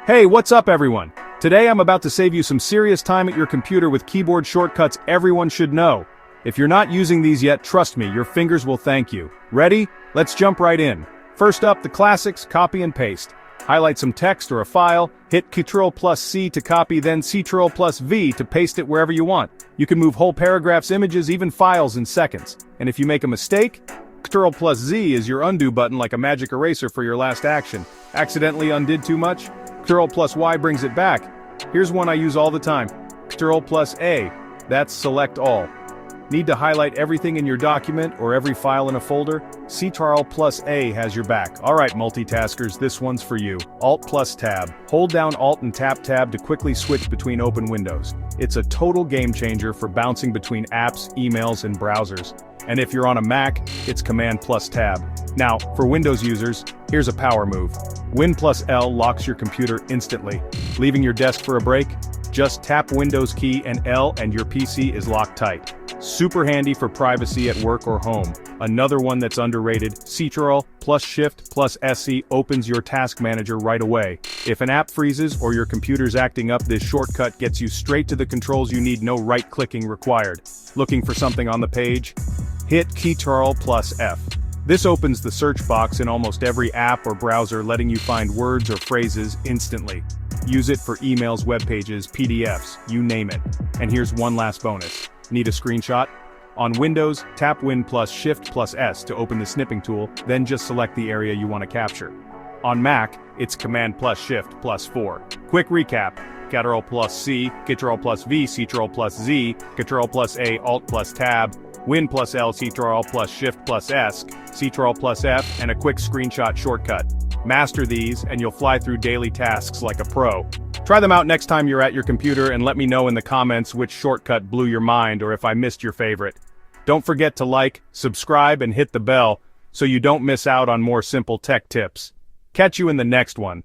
Hey, what's up everyone? Today I'm about to save you some serious time at your computer with keyboard shortcuts everyone should know. If you're not using these yet, trust me, your fingers will thank you. Ready? Let's jump right in. First up, the classics, copy and paste. Highlight some text or a file, hit Ctrl+C to copy, then Ctrl+V to paste it wherever you want. You can move whole paragraphs, images, even files in seconds. And if you make a mistake, Ctrl+Z is your undo button, like a magic eraser for your last action. Accidentally undid too much? Ctrl+Y brings it back. Here's one I use all the time. Ctrl+A. That's select all. Need to highlight everything in your document or every file in a folder? Ctrl+A has your back. Alright multitaskers, this one's for you. Alt+Tab. Hold down Alt and tap Tab to quickly switch between open windows. It's a total game changer for bouncing between apps, emails, and browsers. And if you're on a Mac, it's Command+Tab. Now, for Windows users, here's a power move. Win+L locks your computer instantly. Leaving your desk for a break? Just tap Windows key and L and your PC is locked tight. Super handy for privacy at work or home. Another one that's underrated, Ctrl+Shift+SE opens your task manager right away. If an app freezes or your computer's acting up, this shortcut gets you straight to the controls you need, no right-clicking required. Looking for something on the page? Hit Ctrl+F. This opens the search box in almost every app or browser, letting you find words or phrases instantly. Use it for emails, web pages, PDFs, you name it. And here's one last bonus. Need a screenshot? On Windows, tap Win+Shift+S to open the snipping tool, then just select the area you want to capture. On Mac, it's Command+Shift+4. Quick recap. Ctrl+C, Ctrl+V, Ctrl+Z, Ctrl+A, Alt+Tab, Win+L, Ctrl+Shift+S, Ctrl+F, and a quick screenshot shortcut. Master these, and you'll fly through daily tasks like a pro. Try them out next time you're at your computer and let me know in the comments which shortcut blew your mind or if I missed your favorite. Don't forget to like, subscribe, and hit the bell so you don't miss out on more simple tech tips. Catch you in the next one.